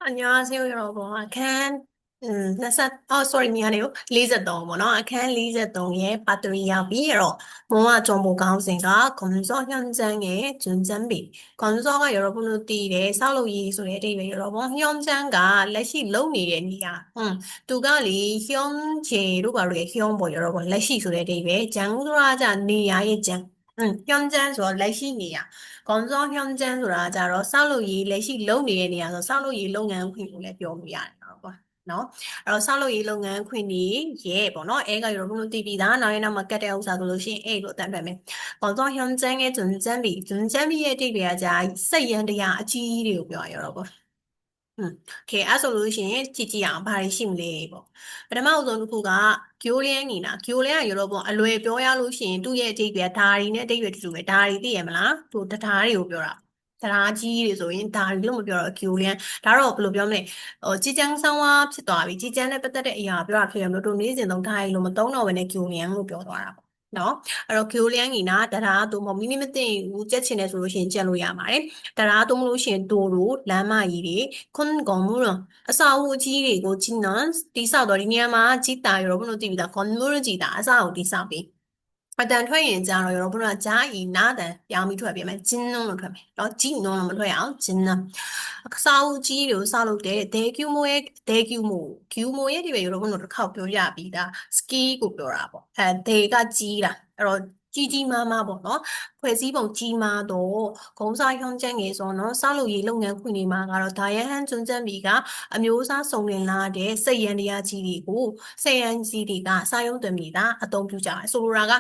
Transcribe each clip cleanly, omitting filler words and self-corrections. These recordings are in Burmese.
안녕하세요, 여러분. sorry, 미안해요. 리즈동, 뭐너? 아칸 리즈동의 배터리야 비로. 뭐와 정보 가우생가 검서 현장의 준전비. 검서가 여러분의 뒤에 살로 이소에 대해 여러분 현장가 레시 롱이래니야. 두가리 현재로 바로 현보 여러분 레시 소에 대해 장수하자 니야의 장. 현장 소 레시니야. ကောင်စောဟျွန်ကျန်းဆိုတာကြတော့စောက်လို့ရေးလက်ရှိလုပ်နေတဲ့နေရာဆိုစောက်လို့ရေးလုပ်ငန်းခွင်ကိုလည်းပြောလို့ရတယ်ပေါ့နော်အဲ့တော့စောက်လို့ရေးလုပ်ငန်းခွင်ကြီးရဲ့ပေါ့နော်အဲကရောဘုလို့တည်ပြီးသားနောက်ရင်နောက်မှာကတ်တဲ့ဥစ္စာဆိုလို့ရှိရင်အဲ့လိုတတ်ပြမယ်ကောင်စောဟျွန်ကျန်းရဲ့ဂျွန်ကျန်းဘီရဲ့အတိတ်တွေကကြာစိတ်ရန်တရားအကြီးကြီးတွေကိုပြောရတော့ပေါ့โอเคအဲ့ဆိုလို့ရှိရင်ကြည့်ကြည့်အောင်ဘာတွေရှိမလဲပေါ့ပထမအဆုံးတစ်ခုကကျိုးလင်းနေတာကျိုးလင်းကရောပေါ့အလွယ်ပြောရလို့ရှိရင်သူ့ရဲ့အတိတ်ပဲဓာရီနဲ့အတိတ်ပဲတူတူပဲဓာရီသိရမလားသူတရားတွေကိုပြောတာတရားကြီးတွေဆိုရင်ဓာရီလို့မပြောတော့ကျိုးလင်းဒါတော့ဘယ်လိုပြောမလဲជីကျန်းဆောင်းဝါဖြစ်သွားပြီជីကျန်းနဲ့ပတ်သက်တဲ့အရာပြောတာဖြစ်ရမလို့တို့နေ့စဉ်သုံးဓာရီလို့မသုံးတော့ဘဲနဲ့ကျိုးလင်းလို့ပြောသွားတာပေါ့နော်အဲ့တော့ Q လျန်းကြီးနာတရားတို့မမီနီမသိဘူးကြက်ချင်တယ်ဆိုလို့ရှိရင်ကြက်လို့ရပါတယ်တရားတို့မလို့ရှိရင်တို့လမ်းမကြီးတွေခွန်းကောင်မှုတော့အစာအုပ်အကြီးတွေကိုကြည့်နော်တိဆောက်တော့ဒီနေရာမှာကြည်တာရောဘုလို့သိပြီလားခွန်မှုကြည်တာအစာအုပ်တိဆောက်ပြီးအတန်ထွက်ရင်ကြတော့ရောဘုရားဂျာအီနာတန်ပြောင်းပြီးထွက်ပြမယ်ဂျင်းလုံးလို့ထွက်မယ်တော့ဂျင်းလုံးလို့မထွက်အောင်ဂျင်းနော်အစာအုပ်ကြီးတွေကိုဆောက်လုပ်တဲ့ဒေကျူမိုရဲ့ဒီပဲရောဘုလို့တစ်ခေါက်ပြောရပြီးဒါစကီကိုပြောတာပေါ့ဒေကကြီးတာအဲ့တော့ကြီးမားပေါ့နော်ဖွဲ့စည်းပုံကြီးမားတော့ဂုံးစားရုံးချမ်းငယ်ဆိုတော့စောက်လုပ်ရေးလုပ်ငန်းခွင်တွေမှာကတော့ဒါရဟန်ကျွန်းကျန်းဘီကအမျိုးအစားစုံလင်လာတဲ့စိတ်ရန်တရားကြီးတွေကိုစိတ်ရန်ကြီးတွေကစာရုံးသွင်းပြီးအသုံးပြုကြတယ်ဆိုလိုတာက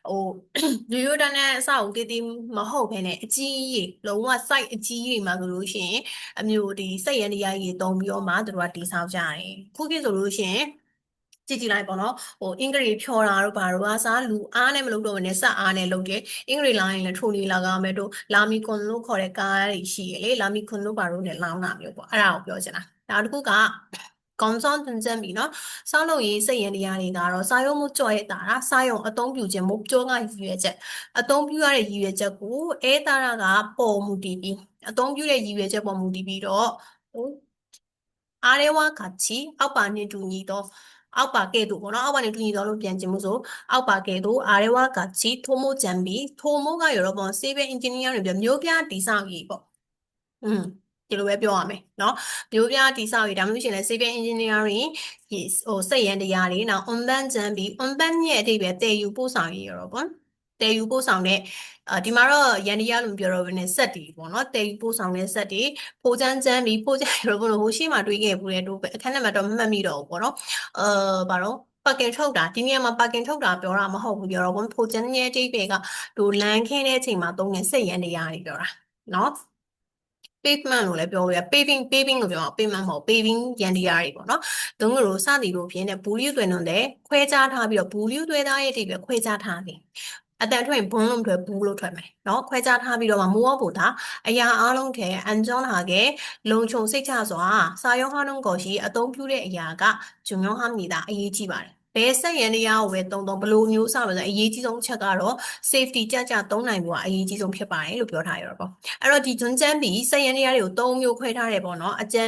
ရိုးရိုးတန်းတန်းအဆောက်အဦတည်တည်မဟုတ်ဘဲနဲ့အကြီးကြီးလုံးဝ site အကြီးကြီးတွေမှာဆိုလို့ရှိရင်အမျိုးဒီစိတ်ရန်တရားကြီးတုံးပြီးတော့မှသူတို့ကတိဆောက်ကြတယ်ခုခေတ်ဆိုလို့ရှိရင်ကြည့်လိုက်ပေါ့နော်အင်္ဂလိပ်ဖြောတာတို့ဘာတို့ကစားလူအားနဲ့မလုပ်တော့ဘဲနဲ့စက်အားနဲ့လုပ်တယ်အင်္ဂလိပ်လိုင်းလည်းထိုးနေလာကမဲ့တို့လာမီကွန်လို့ခေါ်တဲ့ကားတွေရှိရလေလာမီကွန်လို့ဘာတို့နဲ့လောင်းတာမျိုးပေါ့အဲ့ဒါကိုပြောချင်တာနောက်တစ်ခုကကောင်စောတင်ချက်ပြီနော်စောက်လို့ရေးစိတ်ရန်တရားတွေကတော့စာရုံးမှုကြော်ရဲ့တာစာရုံအသုံးပြုခြင်းမို့ကြောကရည်ရွယ်ချက်အသုံးပြုရတဲ့ရည်ရွယ်ချက်ကိုအဲတာရကပေါ်မူတည်ပြီးအသုံးပြုတဲ့ရည်ရွယ်ချက်ပေါ်မူတည်ပြီးတော့အားရဲဝါကချီအောက်ပါနေတူညီတော့အောက်ပါကဲ့သို့ပေါ့နော်အောက်ပါနေတူညီတော့လို့ပြန်ကျင်မှုဆိုအောက်ပါကဲ့သို့အားရဲဝါကချီထိုးမိုးကြံပြီးထိုးမိုးကရောပေါ့ civil engineer တွေပြမျိုးပြတိဆောက်ရေးပေါ့ဒီလိုပဲပြောရမယ်เนาะမျိုးပြတိဆောက်ရေးဒါမှမဟုတ်ရှင်လဲ civil engineering စိတ်ရန်တရားတွေနောက် on ban ကြံပြီး on ban ရဲ့အတိတ်ပဲတည်ယူပို့ဆောင်ရေးရောပေါ့တည်ယူပို့ဆောင်တဲ့ဒီမှာတော့ရန်တရားလို့ပြောတော့ဘယ်နဲ့စက်တီပေါ့နော်တည်ယူပို့ဆောင်တဲ့စက်တီဖိုးချမ်းပြီးဖိုးချမ်းရောဘလို့ဟိုရှိမှတွေးခဲ့ဘူးလေတို့ပဲအခန်းထဲမှာတော့မမှတ်မိတော့ဘူးပေါ့နော်ဘာတော့ပါကင်ထုတ်တာဒီနေရာမှာပါကင်ထုတ်တာပြောတာမဟုတ်ဘူးပြောတော့ဘုံဖိုးချမ်းရဲ့အတိတ်ပဲကတို့လမ်းခင်းတဲ့အချိန်မှာသုံးတဲ့စိတ်ရန်တရားတွေပြောတာနော် pavement လို့လည်းပြောလို့ရ paving လို့ပြောအောင် pavement မဟုတ် paving ရန်တရားတွေပေါ့နော်သူတို့လိုစသည်လိုဖြစ်နေဘူးလျူသွင်းတော့ခွဲခြားထားပြီးတော့ဘူးလျူသွဲသားရဲ့အတိတ်ပဲခွဲခြားထားတယ်အတန်ထွက်ရင်ဘွန်းလို့ထွက်ဘူးလို့ထွက်မယ်เนาะခွဲခြားထားပြီးတော့မိုးအောပို့တာအရာအားလုံးထဲအန်ဂျွန်ဟာကလုံခြုံစိတ်ချစွာစာရုံးဟာနှုန်းကိုရှိအသုံးပြုတဲ့အရာကဂျုံရောဟာမိတာအရေးကြီးပါတယ်ဘယ်စက်ရန်တရားကိုပဲတုံဘလို့မျိုးစပါဆိုအရေးကြီးဆုံးချက်ကတော့ safety ကြသုံးနိုင်ဖို့ကအရေးကြီးဆုံးဖြစ်ပါတယ်လို့ပြောထားရတော့ပေါ့အဲ့တော့ဒီဂျွန်ကျန်းပြီးစက်ရန်တရားတွေကို၃မျိုးခွဲထားတယ်ပေါ့နော်အကျန်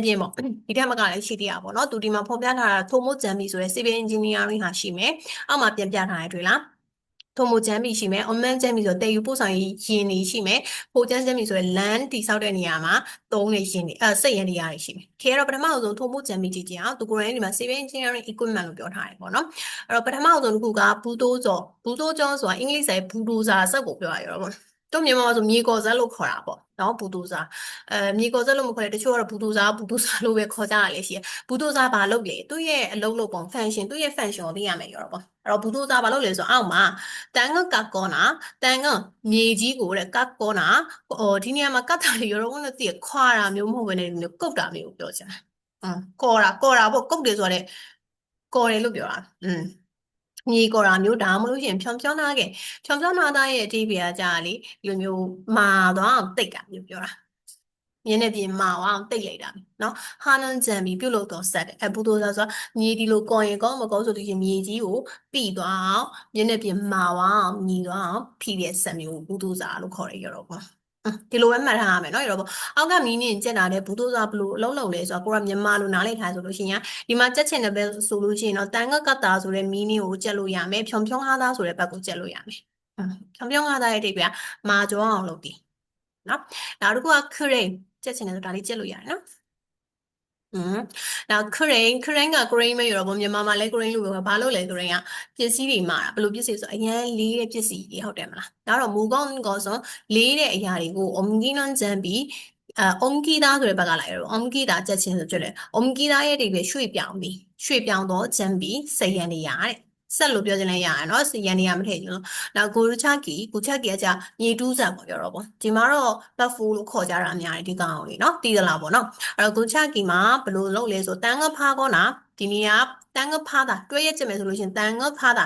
းပြင်းပေါ့ဒီထက်မကလည်းရှိသေးတာပေါ့နော်သူဒီမှာဖော်ပြထားတာထိုမို့ကျန်းပြီးဆိုတဲ့ civil engineering ဟာရှိမယ်အောက်မှာပြန်ပြထားရတွေ့လားထိုမိုချမ်းပြီရှိမယ်အမန်ချမ်းပြီဆိုတည်ယူပို့ဆောင်ရေးရင်နေရှိမယ်ပိုချမ်းပြီဆိုရင်လမ်းတိဆောက်တဲ့နေရာမှာသုံးနေရင်နေစိတ်ရန်နေရာတွေရှိမယ်ခေတော့ပထမဆုံးထိုမိုချမ်းပြီကြည့်ကြအောင်သူကိုယ်တိုင်ဒီမှာ civil engineering equipment လို့ပြောထားတယ်ပေါ့နော်အဲ့တော့ပထမဆုံးတစ်ခုကဘူတိုးကျော်ဆိုတာအင်္ဂလိပ်စာဘူဒိုဇာစက်ကိုပြောရတော့ပေါ့တို့မြန်မာမှာဆိုမြေကော်ဇက်လို့ခေါ်တာပေါ့နော်ဘူဒိုဇာမြေကော်ဇက်လို့မခေါ်တဲ့တချို့ကတော့ဘူဒိုဇာလို့ပဲခေါ်ကြရလေရှိတယ်ဘူဒိုဇာဘာလုပ်လဲသူ့ရဲ့အလုပ်လုပ်ပုံ function သူ့ရဲ့ function ကိုသိရမယ်ရောပေါ့အဲ့တော့ဘူဒိုဇာဘာလုပ်လဲဆိုအောက်မှာတန်ကကောနာတန်ကမြေကြီးကိုတဲ့ကကောနာဒီနေရာမှာကတ်တာတွေရောဘုန်းတို့သိရခွာတာမျိုးမဟုတ်ဘဲနဲ့ကုတ်တာမျိုးပြောချင်တာကော်တာပေါ့ကုတ်တယ်ဆိုတော့ကော်တယ်လို့ပြောတာမြေကော်တာမျိုးဒါမှမဟုတ်ရင်ဖြောင်းထားခဲ့ဖြောင်းထားတဲ့ရဲ့အတိပ္ပယ်ကကြာလေဒီလိုမျိုးမာသွားအောင်တိတ်တာမျိုးပြောတာမြင်းနဲ့ပြင်မာအောင်တိတ်လိုက်တာနော်ဟာနန်ဂျန်ပြီးပြုတ်လို့တော့ဆက်တယ်ဘူတိုဇာဆိုမြေဒီလိုကော်ရင်ကောမကောဆိုလို့ရှင်မြေကြီးကိုပြီးသွားအောင်မြင်းနဲ့ပြင်မာအောင်ညီသွားအောင်ဖိတဲ့ဆက်မျိုးဘူတိုဇာလို့ခေါ်ရရောပေါ့ ဒီလိုပဲမှတ်ထားရမယ်နော်ရောအောက်ကမီးနင်းကျက်တာတဲ့ဘူးတို့စားဘလို့အလုံးလုံးလဲဆိုတော့ကိုကမြန်မာလိုနားလည်ထားဆိုလို့ရှိရင်ဒီမှာကျက်ချင်တဲ့ဘက်ဆိုလို့ရှိရင်တော့တန်ငတ်ကတာဆိုတဲ့မီးနင်းကိုကျက်လို့ရမယ်ဖြုံဖြုံဟာသားဆိုတဲ့ဘက်ကိုကျက်လို့ရမယ်ဖြုံဖြုံဟာသားရဲ့အဓိပ္ပာယ်မာကြောအောင်လုပ်တည်နော်နောက်တစ်ခုကခရိန်ကျက်ချင်တယ်ဆိုဒါလေးကျက်လို့ရတယ်နော်နောက်crane က crane ပဲရောပေါ့မြန်မာမှာလည်း crane လို့ပြောတာဘာလို့လဲ crane ကပစ္စည်းတွေမှာတာဘယ်လိုပစ္စည်းဆိုအရန်လေးတဲ့ပစ္စည်းတွေဟုတ်တယ်မလားနောက်တော့မူကောင်းကောဆိုလေးတဲ့အရာတွေကို omginon ဂျန်ပြီးomgida ဆိုတဲ့ဘက်ကလာရော omgida ချက်ချင်းဆိုကြတယ် omgida ရဲ့ဒီပဲရွှေ့ပြောင်းတော့ဂျန်ပြီးစိတ်ရန်နေရတဲ့ဆက်လို့ပြောချင်လဲရရနော်စိတ်ရန်နေရမထည့်ဘူးနောက်ကိုချကီကကြာမြေတူးဆန်ပေါ့ပြောတော့ပေါ့ဒီမှာတော့ဘတ်ဖူလို့ခေါ်ကြတာအများကြီးဒီကောင်လေးနော်တီးသလားပေါ့နော်အဲ့တော့ကိုချကီမှာဘယ်လိုလုပ်လဲဆိုတန်ငဖားကောနာဒီနေရာတန်ငဖားတာတွဲရက်ကျမယ်ဆိုလို့ရှင်တန်ငဖားတာ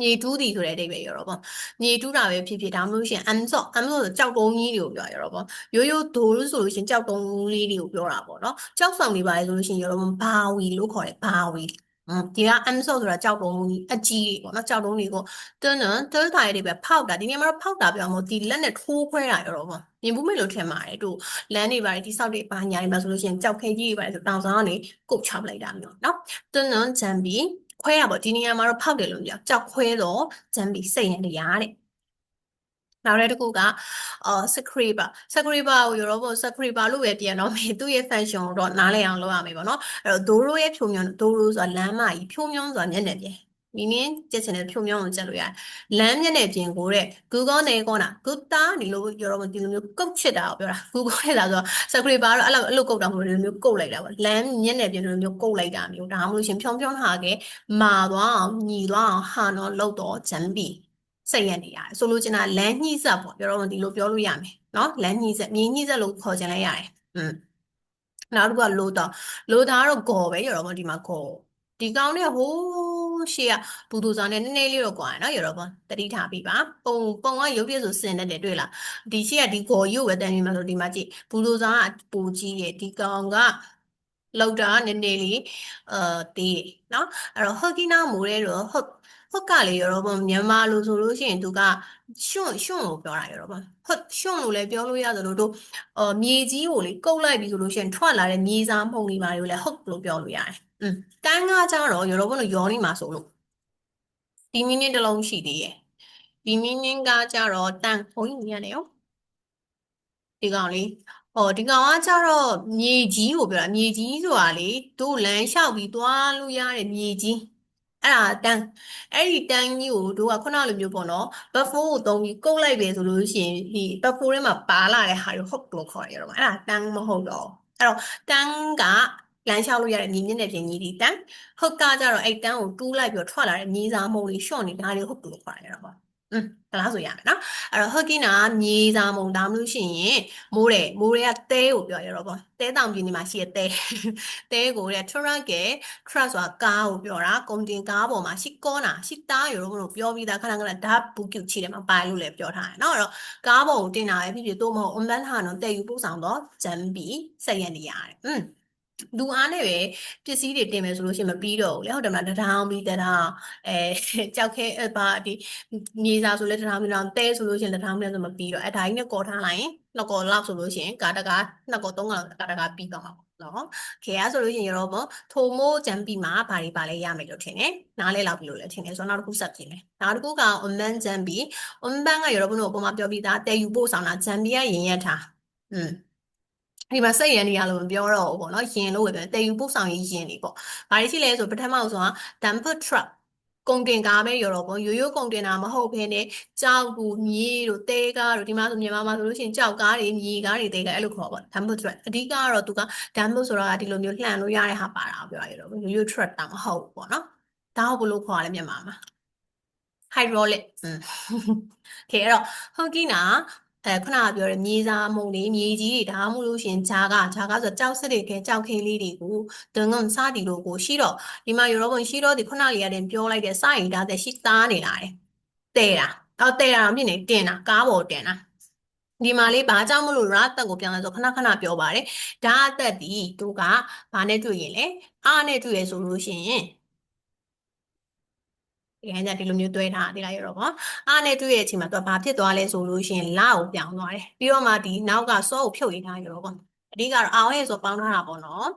မြေတူးသည်ဆိုတဲ့အဓိပ္ပာယ်ရောပေါ့မြေတူးတာပဲဖြစ်ဖြစ်ဒါမှမဟုတ်ရှင်အမ်ဆိုဆိုကြောက်တုံးကြီးတွေကိုပြောရတော့ပေါ့ရိုးရိုးဒိုလို့ဆိုလို့ရှင်ကြောက်တုံးလေးတွေကိုပြောတာပေါ့နော်ကြောက်ဆောင်နေပါလေဆိုလို့ရှင်ရောတော့ဘာဝီလို့ခေါ်တယ်ဘာဝီဒီကအမ်ဆိုဆိုတာကြောက်တုံးအကြီးတွေပေါ့နော်ကြောက်တုံးတွေကိုတွန်းထားရတဲ့ပဲဖောက်တာဒီနေရာမှာတော့ဖောက်တာပြောမို့ဒီလက်နဲ့ထိုးခွဲတာရောတော့ပေါ့မြင်ဘူးမေလို့ထင်ပါတယ်တို့လမ်းတွေပါတယ်ဒီဆောက်တွေပါညာတွေပါဆိုလို့ရှင်ကြောက်ခဲကြီးတွေပါတယ်ဆိုတောင်ဆောင်ကနေကုတ်ချပလိုက်တာမျိုးနော်တွန်းဂျန်ဘီခွဲရပေါ့ဒီနေရာမှာတော့ဖောက်တယ်လို့ပြောကြောက်ခွဲတော့ဂျန်ဘီစိတ်ရနေရတဲ့နောက်တစ်ခုကscraper ကိုရောပေါ့ scraper လို့ပဲပြန်တော့မယ်သူ့ရဲ့ function ကိုတော့နားလည်အောင်လုပ်ရမယ်ပေါ့နော်အဲ့တော့ doro ရဲ့ဖြိုးမြုံ doro ဆိုတာလမ်းမကြီးဖြိုးမြုံဆိုတာမျက်နှာပြင်meaning ကျက်ချင်တဲ့ဖြိုးမြုံကိုကျက်လို့ရတယ်လမ်းမျက်နှာပြင်ကိုတဲ့ Google နဲ့ကောနာ Gupta ဒီလိုရောပေါ့ဒီလိုမျိုးကုတ်ချစ်တာကိုပြောတာ Google နဲ့လာဆို scraper ကတော့အဲ့လိုကုတ်တာမဟုတ်ဘူးဒီလိုမျိုးကုတ်လိုက်တာပေါ့လမ်းမျက်နှာပြင်လိုမျိုးကုတ်လိုက်တာမျိုးဒါမှမဟုတ်ရှင်ဖြုံဟာကမာသွားအောင်ညီသွားအောင်ဟာတော့လောက်တော့ဂျန်ဘီစိတ်ရနေရတယ်ဆိုလိုချင်တာလမ်းညှိဆက်ပေါ့ပြောတော့ဒီလိုပြောလို့ရမယ်နော်လမ်းညှိဆက်မြေညှိဆက်လို့ခေါ်ချင်လဲရတယ်နောက်တစ်ခုကလိုတာကတော့ဂေါ်ပဲရတော့ဒီမှာဂေါ်ဒီကောင်နဲ့ဟိုးရှေ့ကဘူဒိုဇာနဲ့နည်းနည်းလေးတော့ကွာနော်ရတော့တတိထားပြီးပါပုံကရုပ်ပြဆိုစင်တဲ့တွေ့လားဒီရှေ့ကဒီဂေါ်ရုပ်ပဲတန်းပြီးမှဆိုဒီမှာကြည့်ဘူဒိုဇာကပူကြီးတယ်ဒီကောင်ကလောက်တာနည်းနည်းလေးတေးနော်အဲ့တော့ဟော့ကီနာမိုးတဲ့တော့ဟုတ်ကလေရောပေါ့မြန်မာလိုဆိုလို့ရှိရင်သူကရှွန့်လို့ပြောတာရောပေါ့ဟုတ်ရှွန့်လို့လည်းပြောလို့ရသလိုတို့မြေကြီးကိုလေကုတ်လိုက်ပြီဆိုလို့ရှိရင်ထွက်လာတဲ့မြေစာမှုန့်တွေပါတွေကိုလည်းဟုတ်လို့ပြောလို့ရတယ်တန်းကားကြတော့ရောပေါ့လို့ယောနေမှာဆိုလို့ဒီမီနစ်တစ်လုံးရှိသေးရဲ့ဒီမီနစ်ကကြတော့တန်းဟိုကြီးနေရတယ်ရောဒီကောင်လေးဒီကောင်ကကြတော့မြေကြီးကိုပြောတာမြေကြီးဆိုတာလေတို့လမ်းလျှောက်ပြီးသွားလို့ရတဲ့မြေကြီးအဲ့ဒါတန်းအဲ့ဒီတန်းကြီးကိုတို့ကခုနလိုမျိုးပေါ့နော်ဘတ်ဖိုးကိုတုံးပြီးကုတ်လိုက်ပဲဆိုလို့ရှိရင်ဒီဘတ်ဖိုးထဲမှာပါလာတဲ့ဟာကိုဟုတ်လို့ခေါ်ရတော့အဲ့ဒါတန်းမဟုတ်တော့အဲ့တော့တန်းကလမ်းလျှောက်လို့ရတဲ့မြေမျက်နှာပြင်ကြီးဒီတန်းဟုတ်ကကြတော့အဲ့တန်းကိုတူးလိုက်ပြီးထွက်လာတဲ့မြေစာမုံတွေရှော့နေတာတွေဟုတ်လို့ခေါ်ရတော့ပေါ့ဒါလားဆိုရမယ်နော်အဲ့တော့ဟက်ကီနာမြေစာမုံဒါမှမဟုတ်ရှင်ရင်မိုးတွေကတဲကိုပြောရတော့ပေါ့တဲတောင်ပြည်နေမှာရှိတဲ့တဲကိုတဲ့ truck ရဲ့ truck ဆိုတာကားကိုပြောတာကုန်တင်ကားပေါ်မှာရှိကောနာရှိတာရတော့မလို့ပြောပြီးသားခဏဓာတ်ဘူးကျချီတယ်မှာပိုင်လို့လည်းပြောထားတယ်နော်အဲ့တော့ကားပေါ်ကိုတင်တာပဲဖြစ်ဖြစ်တို့မဟုတ် online ဟာတော့တဲယူပို့ဆောင်တော့ဂျမ်ဘီစက်ရနေရတယ်လူအားနဲ့ပဲပစ္စည်းတွေတင်မယ်ဆိုလို့ရှိရင်မပြီးတော့ဘူးလေဟုတ်တယ်မလားတထောင်ပြီးတထောင်ကြောက်ခဲပါဒီမြေစာဆိုလဲတထောင်ပြီးတော့တဲဆိုလို့ရှိရင်တထောင်ပြီးတော့မပြီးတော့ဒါကြီးနဲ့ကော်ထားလိုက်ရင်နှစ်ကော်လောက်ဆိုလို့ရှိရင်ကာတကာနှစ်ကော်သုံးကော်ကာတကာပြီးတော့မှာပေါ့နော်ခေရဆိုလို့ရှိရင်ရောပေါ့ထိုမိုးဂျမ်ပီမှာဘာတွေပါလဲရမယ်လို့ထင်တယ်နားလဲလောက်ပြီလို့လည်းထင်တယ်ဆိုတော့နောက်တစ်ခုဆက်ပြင်မယ်နောက်တစ်ခုကအွန်ဘန်ဂျမ်ပီအွန်ဘန်ကရောဘုံတို့ပုံမှန်ပြောပြီးသားတဲယူပို့ဆောင်တာဂျမ်ပီကရင်ရက်ထားဒီမှာစိတ်ရန်နေရလို့မပြောတော့ဘူးပေါ့နော်ယင်လို့ပဲပြောတယ်ယူပို့ဆောင်ရေးယင်နေပေါ့ဘာတွေရှိလဲဆိုပထမဆုံးက dumper truck ကုန်တင်ကားပဲရောတော့ပေါ့ရိုးရိုးကုန်တင်တာမဟုတ်ဘဲနဲ့ကြောက်ဘူးမြေတို့တဲကားတို့ဒီမှာဆိုမြန်မာမှာဆိုလို့ရှိရင်ကြောက်ကားတွေမြေကားတွေတဲကားအဲ့လိုခေါ်ပေါ့ dumper truck အဓိကကတော့သူက dumper ဆိုတော့ဒီလိုမျိုးလှန်လို့ရတဲ့ဟာပါတာပြောရတော့ရိုးရိုး truck တောင်မဟုတ်ဘူးပေါ့နော်ဒါဟုတ်ဘလို့ခေါ်ရလဲမြန်မာမှာ hydraulic ခေအဲ့တော့ဟော်ကီနာခုနကပြောတဲ့မြေစာမုံတွေမြေကြီးတွေဒါမှမဟုတ်လို့ရှင်ဂျာကဆိုကြောက်စက်တွေကကြောက်ခဲလေးတွေကိုဒငုံစားတီလို့ကိုရှိတော့ဒီမှာယူရောဘုံရှိတော့ဒီခုနလေးရတယ်ပြောလိုက်တဲ့စရင်ဒါတဲ့ရှိသားနေလာတယ်တဲတာတော့တဲတာတော့မြင်နေတင်တာကားပေါ်တင်တာဒီမှာလေးဘာကြောင့်မလို့ရာတက်ကိုပြန်လဲဆိုခဏပြောပါတယ်ဒါအသက်ဒီတို့ကဘာနဲ့တွေ့ရင်လဲအားနဲ့တွေ့ရဆိုလို့ရှိရင် ဒီကနေ့ဒီလိုမျိုးတွဲထားတယ်လားရတော့ပေါ့အားနဲ့တွေ့ရဲ့အချိန်မှာသူကဘာဖြစ်သွားလဲဆိုလို့ရှိရင်လာကိုပြောင်းသွားတယ်ပြီးတော့မှဒီနောက်ကစောကိုဖြုတ်ရထားရတော့ပေါ့အဓိကတော့အောင်ရဲ့ဆိုပေါင်းထားတာပေါ့နော်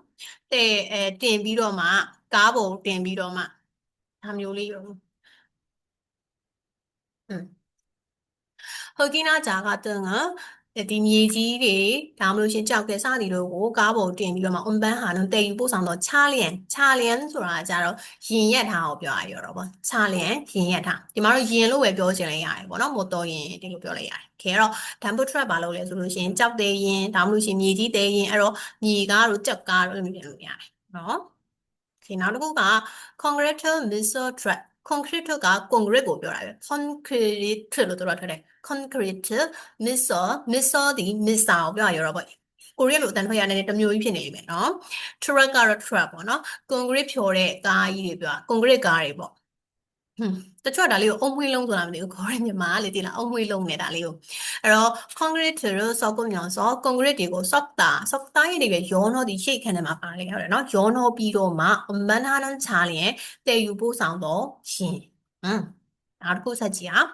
တဲ့တင်ပြီးတော့မှကားပုံတင်ပြီးတော့မှဒါမျိုးလေးရောอืม ဟုတ်ကဲ့နာဂျာကတန်ကဒီမြေကြီးတွေဒါမှမဟုတ်ရှင်ကြောက်တဲ့စသည်တို့ကိုကားပေါ်တင်ပြီးတော့မှအွန်ပန်းဟာတော့တည်ယူပို့ဆောင်တော့ချာလျန်ဆိုတာကြတော့ရင်ရက်ထားကိုပြောရရောတော့ပေါ့ချာလျန်ရင်ရက်ထားဒီမှာတော့ရင်လို့ပဲပြောချင်လိုက်ရတယ်ပေါ့နော်မော်တော်ရင်ဒီလိုပြောလိုက်ရတယ်ခဲတော့ dump truck ဘာလို့လဲဆိုလို့ရှင်ကြောက်တဲ့ရင်ဒါမှမဟုတ်ရှင်မြေကြီးတဲ့ရင်အဲ့တော့မြေကားတို့ကြောက်ကားတို့အဲ့လိုမျိုးပြင်လို့ရတယ်နော်ဒီနောက်တစ်ခုက concrete missile truck concrete က concrete ကိုပြောတာပဲ concrete လို့တို့ထားတယ် concrete missile ဒီ missile ကိုပြောရရောပေါ့ကိုရီးယားလိုအတန်ထွက်ရတဲ့တမျိုးကြီးဖြစ်နေလိမ့်မယ်နော် truck ကတော့ truck ပေါ့နော် concrete ဖြော်တဲ့ကားကြီးတွေပြော concrete ကားတွေပေါ့တချို့ဒါလေးကိုအုံမွှေးလုံးဆိုတာမသိဘူးခေါ်ရမြန်မာလေတိလားအုံမွှေးလုံးနေတာလေးကိုအဲ့တော့ concrete တို့စောက်ကုန်မြောင်စော concrete တွေကိုစောက်တာရည်တွေရောနှောဒီရှိတ်ခန်းထဲမှာပါလေဟုတ်တယ်နော်ရောနှောပြီးတော့မှအမန်းဟာနှန်းချလျင်တည်ယူပို့ဆောင်တော့ရှင်နောက်တစ်ခုဆက်ကြည့်အောင်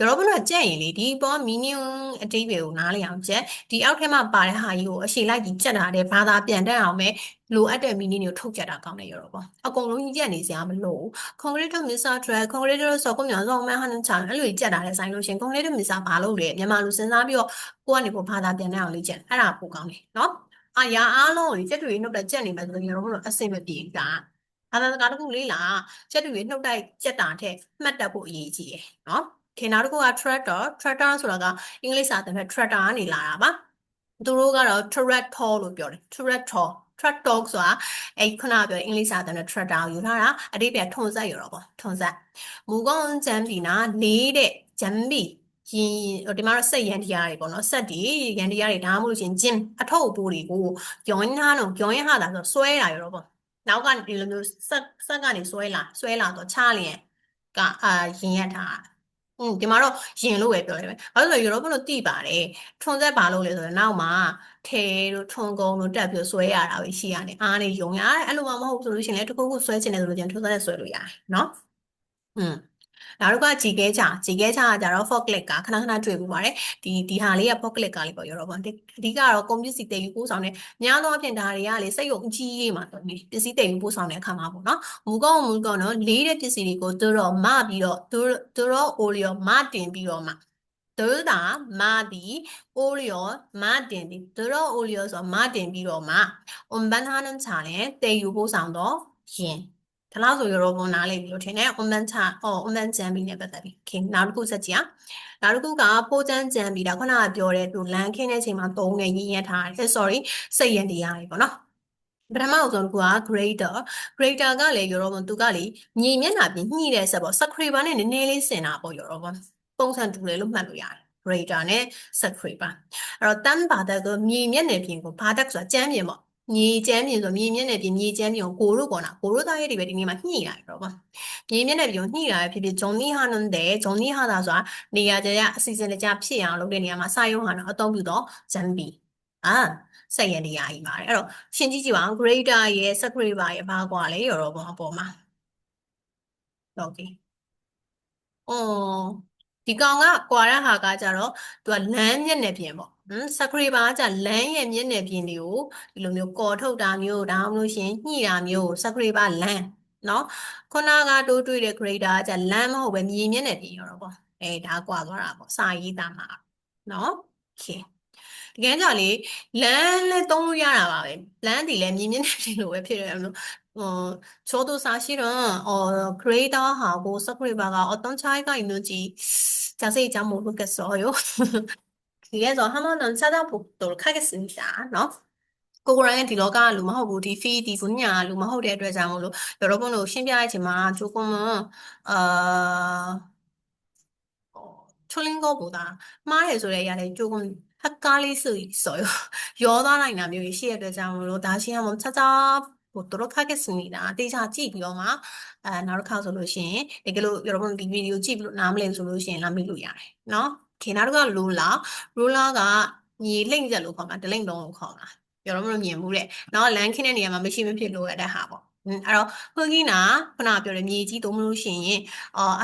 여러분은ကြက်ရင်လေဒီပေါ်မီနီယမ်အတိတ်တွေကိုနားလည်အောင်ကြက်ဒီအောက်ထဲမှာပါတဲ့ဟာကြီးကိုအရှိလိုက်ကြီးကြက်တာတဲ့ဘာသာပြန်တတ်အောင်ပဲလိုအပ်တဲ့မီနီတွေကိုထုတ်ကြက်တာကောင်းတယ်ရောပေါ့အကုန်လုံးကြီးကြက်နေစရာမလိုဘူး concrete missile track concrete ဆိုကုန်မြန်ဆုံးမှဟန်ချာအဲ့လိုကြက်တာလည်းဆိုင်လို့ရှင် concrete missile ဘာလို့လဲမြန်မာလူစဉ်းစားပြီးတော့ကိုကနေကိုဘာသာပြန်တတ်အောင်လေးကြက်အဲ့ဒါပိုကောင်းတယ်နော်အရာအားလုံးကိုကြက်တွေနှုတ်တက်ကြက်နေမှဆိုရင်တို့အဆင်မပြေတာဘာသာစကားတစ်ခုလေးလားကြက်တွေနှုတ်တိုက်ကြက်တာထက်မှတ်တတ်ဖို့အရေးကြီးတယ်နော်ခေနောက်တစ်ခုက tractor ဆိုတာကအင်္ဂလိပ်စာသင်တဲ့ tractor ကနေလာတာပါသူတို့ကတော့ tractor လို့ပြောတယ် tractor ဆိုတာအဲ့ခုနကပြောတဲ့အင်္ဂလိပ်စာသင်တဲ့ tractor ကိုယူထားတာအတိတ်ပြန်ထွန်ဆက်ရတော့ပေါ့ထွန်ဆက်မူကောင်းဂျမ်ဘီနာနေတဲ့ဂျမ်ဘီရင်ဒီမှာတော့စက်ရန်တရားတွေပေါ့နော်စက်တွေရန်တရားတွေဒါမှမဟုတ်ရှင်ဂျင်အထုပ်ပိုးတွေကိုကြောင်းရင်းဟာတာဆိုဆွဲလာရတော့ပေါ့နောက်ကနေဒီလိုမျိုးဆက်ကနေဆွဲလာတော့ချလျင်ကရင်ရထားဒီမှာတော့ရင်လို့ပဲပြောတယ်ပဲ။ဘာလို့လဲဆိုတော့ယူရိုပလို့တိပါတယ်။ထွန်ဆက်ပါလို့လဲဆိုတော့နောက်မှာထဲတို့ထွန်ကုန်းတို့တက်ပြီးဆွဲရတာပဲရှိရတယ်။အားနေယုံရတယ်။အဲ့လိုမှမဟုတ်ဆိုလို့ရှိရင်လည်းတစ်ခုခုဆွဲချင်တယ်ဆိုလို့ပြန်ထွန်ဆက်နဲ့ဆွဲလို့ရတယ်နော်။နောက်တစ်ခါကြည်ခဲချကကြတော့ forklift ကခဏခဏတွေ့ပူပါတယ်ဒီဟာလေးက forklift ကလေးပေါ့ရောပေါ့အဓိကတော့ကွန်ပျူတာတည်ယူပို့ဆောင်တဲ့များသောအားဖြင့်ဒါတွေကလေစိတ်ယုံအကြီးကြီးမှာပစ္စည်းတည်ယူပို့ဆောင်တဲ့အခါမှာပေါ့နော်မူကောင်းနော်လေးတဲ့ပစ္စည်းတွေကိုသူတော့မပြီးတော့သူတော့အိုလီယောမတင်ပြီးတော့မှသူတာမဒီအိုလီယောမတင်ပြီးသူတော့အိုလီယောဆိုမတင်ပြီးတော့မှဘန်ဟာနန်ချာလဲတည်ယူပို့ဆောင်တော့ရင်ဒါလောက်ဆိုရောပုံနားလိမ့်ပြီလို့ထင်တယ်။ online ချonline ကြံပြီးနဲ့ပတ်သက်ပြီးခင်နောက်တစ်ခုဆက်ကြည့်အောင်နောက်တစ်ခုကပိုးချမ်းကြံပြီးဒါခုနကပြောတဲ့သူလမ်းခင်းတဲ့အချိန်မှာသုံးနေရင်းရထားတယ် sorry စိတ်ရန်တရားတွေပေါ့နော်ပထမအဆုံးတစ်ခုက grader ကလည်းရောပေါ့သူကလေမြေမျက်နှာပြင်ညှိတဲ့ဆက်ပေါ့ scraper နဲ့နည်းနည်းလေးဆင်တာပေါ့ရောပေါ့ပုံစံတူတယ်လို့မှတ်လို့ရတယ် grader နဲ့ scraper အဲ့တော့တန်းပါတဲ့ကမြေမျက်နှာပြင်ကိုဘာတက်ဆိုတာကြမ်းပြင်ပေါ့မြေကျမ်းပြင်ဆိုမြေမျက်နှာပြင်မြေကျမ်းပြင်ကိုတို့ကောနာကိုတို့သားရဲ့တွေပဲဒီနေ့မှာညှိလာတော့ပါမြေမျက်နှာပြင်ကိုညှိလာဖြစ်ဖြစ်ဂျုံနီဟာနွန်တဲ့ဂျုံနီဟာသာဆိုတာနေရာကျအစီအစဉ်တကျဖြစ်အောင်လုပ်တဲ့နေရာမှာစာရုံးဟာတော့အသုံးပြုတော့ဂျမ်ဘီစက်ရန်တရားကြီးပါတယ်အဲ့တော့ရှင်းကြည့်ကြည့်ပါအောင် grader ရဲ့ scraper ရဲ့ဘာကွာလဲရောတော့ပေါ့အပေါ်မှာဟုတ်ကဲ့အော်ဒီကောင်ကကွာတဲ့ဟာကကြတော့သူကလမ်းမျက်နှာပြင်ပေါ့scraper ကကြလမ်းရဲ့မျက်နှာပြင်တွေကိုဒီလိုမျိုးကော်ထုတ်တာမျိုးဒါမှမဟုတ်ရှင်ညှိတာမျိုး scraper လမ်းနော်ခုနကတိုးတွေ့တဲ့ grader ကကြလမ်းမဟုတ်ပဲမြေမျက်နှာပြင်ရောတော့ပေါ့ဒါကွာသွားတာပေါ့စာရေးသားမှာနော်โอเคတကယ်ကြလေလမ်းလည်းသုံးလို့ရတာပါပဲလမ်းဒီလည်းမြင်းမြင်းနဲ့ပြင်လို့ပဲဖြစ်တယ်အဲ့လို저도 사실은 그레이더 하고 서브리바가 어떤 차이가 있는지 자세히 잘 모르겠어요. 그래서 한번은 찾아보도록 하겠습니다. 너? 그거랑 디러가 루마하고 디피 디분야 루마하고 대대장으로 여러분은 신비하지만 조금은 틀린 거보다 말해줘야 야 조금 헷갈릴 수 있어요. 여다라이나 묘기 시에 대장으로 다시 한번 찾아보도록 하겠습니다. 대자 집이요마 나로 솔루션 이걸로 여러분 이 비디오 집으로 남을 솔루션 남기로 야래. 너 걔나루가 룰라가 이 링자로 거가 링동으로 거가 여러분은 예무래 너 랭킹의 니야만 몇시면 필요해 다 하고 အဲ့တော့ဟိုကီနာခုနပြောတယ်မြေကြီးသုံးမလို့ရှိရင်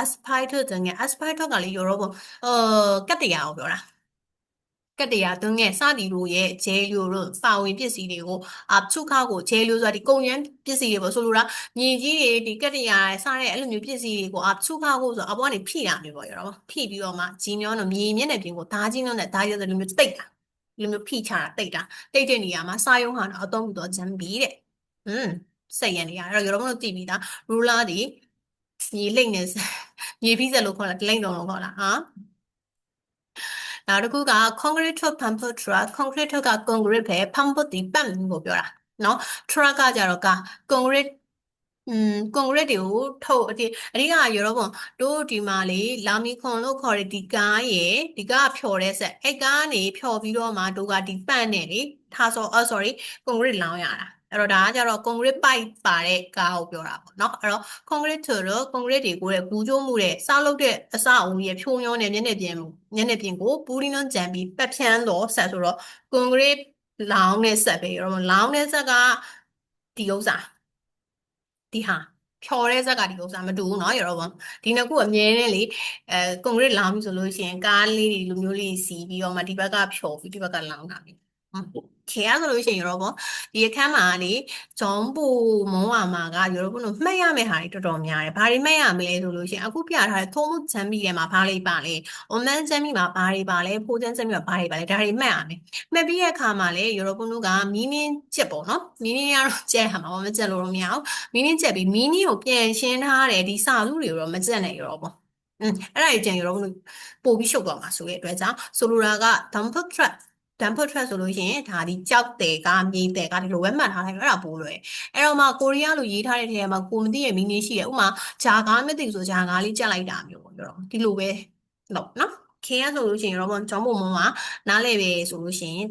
asphalt တငယ် asphalt ကလေရောတော့ကတ္တရာကိုပြောတာကတ္တရာသွင်းငယ်စသည်တို့ရဲ့ဂျဲလျိုတို့ပါဝင်ပစ္စည်းတွေကိုချုပ်ခါကိုဂျဲလျိုဆိုတာဒီကုန်ရမ်းပစ္စည်းတွေပေါ့ဆိုလိုတာမြေကြီးတွေဒီကတ္တရာစတဲ့အဲ့လိုမျိုးပစ္စည်းတွေကိုချုပ်ခါကိုဆိုအပေါ်ကနေဖိတာမျိုးပေါ့ရောဖိပြီးတော့မှဂျင်းမျိုးတို့မြေမျက်နှာပြင်ကိုဓာကြီးမျိုးနဲ့ဓာရတဲ့လိုမျိုးတိတ်တာလိုမျိုးဖိချတာတိတ်တာတိတ်တဲ့နေရာမှာစာယုံဟာတော့အသုံးပြုတော့ဂျမ်ဘီတဲ့စိတ်ရနေရအဲ့တော့ရောတို့တည်ပြီးသားရူလာဒီမြေလိမ့်နေမြေဖိစက်လို့ခေါ်တာလိမ့်တော်လို့ခေါ်တာဟာနောက်တစ်ခုက concrete pump truck concrete က concrete ပဲ pump ဒီပတ်ကိုပြောတာနော် truck ကကြတော့concrete concrete တွေကိုထုတ်အဓိကရောတော့ပေါ့တို့ဒီမှာလေလာမီခွန်လို့ခေါ်တဲ့ဒီကားရဲ့ဒီကားဖြော်တဲ့ဆက်အဲ့ကားနေဖြော်ပြီးတော့မှတို့ကဒီပတ်နဲ့လေထားဆိုsorry concrete လောင်းရတာအဲ့တော့ဒါကကြတော့ concrete pipe ပါတဲ့ကားကိုပြောတာပေါ့နော်အဲ့တော့ concrete ဆိုတော့ concrete တွေကိုတဲ့ဘူးကျိုးမှုတဲ့စားလုပ်တဲ့အစအုံရဲ့ဖြိုးမျောနဲ့မျက်နှာပြင်ကိုပူးရင်းနှံကြံပြီးပတ်ဖြန်းတော့ဆက်ဆိုတော့ concrete လောင်းတဲ့ဆက်ပဲရောလောင်းတဲ့ဆက်ကဒီဥစ္စာဒီဟာဖြော်တဲ့ဇက်ကဒီဥစ္စာမတူဘူးเนาะရတော့ဗောဒီနှစ်ခုအမြဲတမ်းလေကွန်ကရစ်လောင်းပြီဆိုလို့ရှိရင်ကားလေးတွေလိုမျိုးလေးစီပြီးတော့မှဒီဘက်ကဖြော်ပြီးဒီဘက်ကလောင်းတာပြီခေရဆိုလို့ရှိရင်ရောဗောဒီအခန်းမှာလေဂျုံပူမုံဝါမာကရောဘုလို့မှတ်ရမယ့်ဟာတွေတော်တော်များတယ်ဘာတွေမှတ်ရမလဲဆိုလို့ရှိရင်အခုပြထားတဲ့ထုံးမှုချမ်းမီထဲမှာဘာလေးပါလဲအွန်မန်ချမ်းမီမှာဘာတွေပါလဲဖိုးချမ်းချမ်းမီမှာဘာတွေပါလဲဒါတွေမှတ်ရမယ်မှတ်ပြီးတဲ့အခါမှာလေရောဘုလို့ကမီးနင်းချက်ပေါ့နော်မီးနင်းကတော့ကျဲဟာမှာမကျက်လို့တော့မရဘူးမီးနင်းချက်ပြီးမီးနင်းကိုပြန်ရှင်းထားတယ်ဒီစာစုတွေကိုတော့မကျက်နိုင်ရောပေါ့အဲ့ဒါကြီးကြံရောပို့ပြီးရှုပ်သွားမှာဆိုတဲ့အတွက်ကြောင့်ဆိုလိုတာက dumper truck ဆိုလို့ရှိရင်ဒါဒီကြောက်တယ်ကမြေတယ်ကဒီလိုပဲမှတ်ထားလိုက်အဲ့ဒါပိုးလွယ်အဲ့တော့မှကိုရီးယားလိုရေးထားတဲ့ထဲမှာကိုမသိရဲ့မီးနင်းရှိတယ်ဥမာဂျာကားမသိဆိုဂျာကားလေးကြက်လိုက်တာမျိုးပေါ့ပြောတော့ဒီလိုပဲတော့နော်ခေရဆိုလို့ရှိရင်တော့ကျောင်းပုံမှာနားလေပဲဆိုလို့ရှိရင်